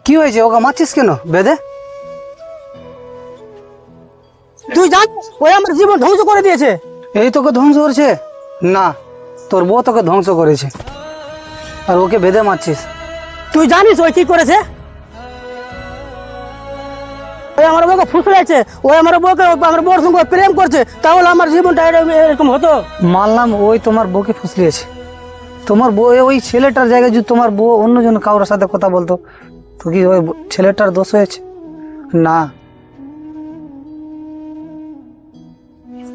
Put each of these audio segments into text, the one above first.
কি হয়েছে? ওকে মারছিস কেন বেদে? তুই জানিস ওই আমার জীবন ধ্বংস করে দিয়েছে। এই তোকে ধ্বংস করেছে? না, তোর বউ তোকে ধ্বংস করেছে, আর ওকে বেঁধে মারছিস। তুই জানিস ওই কি করেছে? ওই আমার বউকে ফুসলাইছে, ওই আমার বউকে আমার বউর সঙ্গে প্রেম করছে, তাহলে আমার জীবনটা এরকম হতো? মানলাম ওই তোমার বউকে ফুসলিয়েছে। তোমার বউ ওই ছেলেটার জায়গায় যদি তোমার বউ অন্যজন কারোর সাথে কথা বলতো, তো কি ওই ছেলেটার দোষ হয়েছে? না,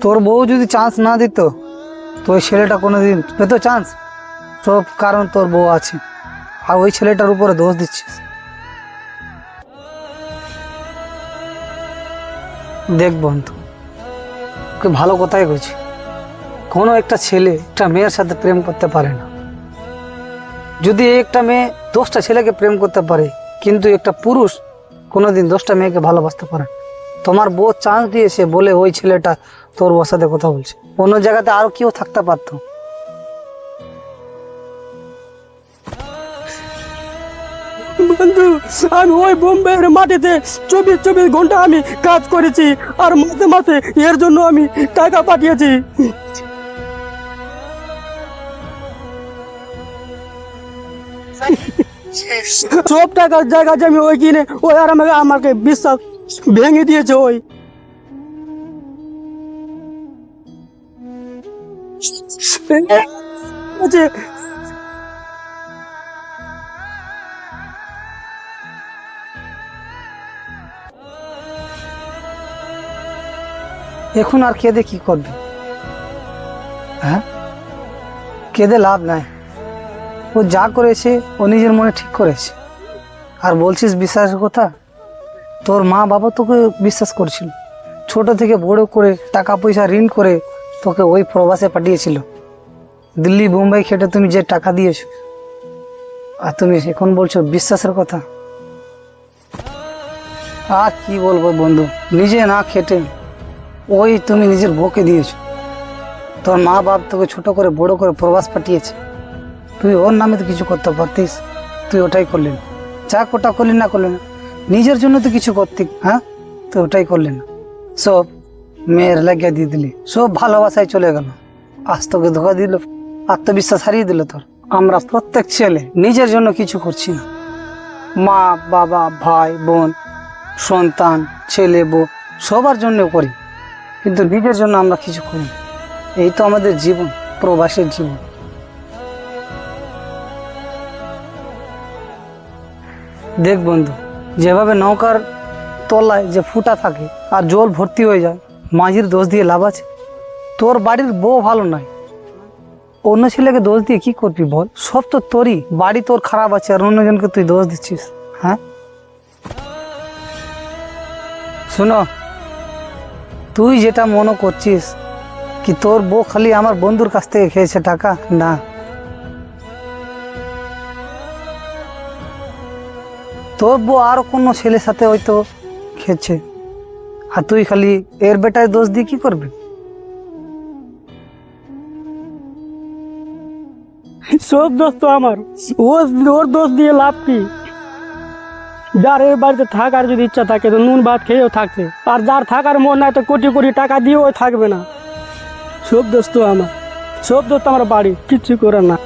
তোর বউ যদি চান্স না দিত তো ওই ছেলেটা কোনোদিন পেতো চান্স? সব কারণ তোর বউ আছে, আর ওই ছেলেটার উপরে দোষ দিচ্ছিস। দেখ বন্ধু, ওকে ভালো কথাই কইছি, কোনো একটা ছেলে একটা মেয়ের সাথে প্রেম করতে পারে না। যদি একটা মেয়ে 10টা ছেলেকে প্রেম করতে পারে, কিন্তু একটা পুরুষ কোনোদিন 10টা মেয়েকে ভালোবাসতে পারে না। তোমার বউ চান্স দিয়েছে বলে ওই ছেলেটা তোর বউর সাথে কথা বলছে, অন্য জায়গাতে আরো কেউ থাকতে পারতো। বন্ধু, আমি ওই বোম্বের মাটিতে 24 ঘন্টা আমি কাজ করেছি, আর মাসে মাসে এর জন্য আমি টাকা পাঠিয়েছি। সব টাকার জায়গা যে আমি ওই কিনে ওই আর আমাকে বিশ্বাস ভেঙে দিয়েছে ওই। আচ্ছা, এখন আর কেঁদে কি করবে? হ্যাঁ, কেঁদে লাভ নাই। ও যা করেছে ও নিজের মনে ঠিক করেছে। আর বলছিস বিশ্বাসের কথা, তোর মা বাবা তোকে বিশ্বাস করছিল, ছোট থেকে বড় করে টাকা পয়সা ঋণ করে তোকে ওই প্রবাসে পাঠিয়েছিল। দিল্লি বোম্বাই খেটে তুমি যে টাকা দিয়েছো, আর তুমি এখন বলছো বিশ্বাসের কথা। আর কি বলবো বন্ধু, নিজে না খেটে ওই তুমি নিজের বউকে দিয়েছো। তোর মা বাপ তোকে ছোট করে বড় করে প্রবাস পাঠিয়েছে, তুই ওর নামে তো কিছু করতে পারতিস, তুই ওটাই করলি না। যা কোটা করলি না করলি না, নিজের জন্য তো কিছু করতি। হ্যাঁ, তুই ওটাই করলি না, সব মেয়ের লাগিয়ে দিয়ে দিলি, সব ভালোবাসায় চলে গেল। আজ তোকে ধোকা দিল, আত্মবিশ্বাস হারিয়ে দিল তোর। আমরা প্রত্যেক ছেলে নিজের জন্য কিছু করছি না, মা বাবা ভাই বোন সন্তান ছেলে বউ সবার জন্য করি, কিন্তু নিজের জন্য আমরা কিছু করি না। এই তো আমাদের জীবন, প্রবাসের জীবন। দেখ বন্ধু, যেভাবে নৌকার তলায় যে ফুটা থাকে আর জল ভর্তি হয়ে যায়, মাঝির দোষ দিয়ে লাভ আছে? তোর বাড়ির বউ ভালো নয়, অন্য ছেলেকে দোষ দিয়ে কি করবি বল? সব তো তোরই, বাড়ি তোর খারাপ আছে আর অন্যজনকে তুই দোষ দিচ্ছিস। হ্যাঁ, শোনো, তুই যেটা মনে করছিস কি তোর বউ খালি আমার বন্ধুর কাছ থেকে খেয়েছে টাকা, না, তোর বউ আরো কোনো ছেলের সাথে হয়তো খেয়েছে, আর তুই খালি এর বেটায় দোষ দিয়ে কি করবি? সব দোষ তো আমার, ওর দোষ দিয়ে লাভ কি? যার এর বাড়িতে থাকার যদি ইচ্ছা থাকে তো নুন ভাত খেয়েও থাকবে, আর যার থাকার মন নাই তো কোটি কোটি টাকা দিয়েও থাকবে না। সব দোষ তো আমার, সব দোষ তো আমার বাড়ি, কিচ্ছু করে না।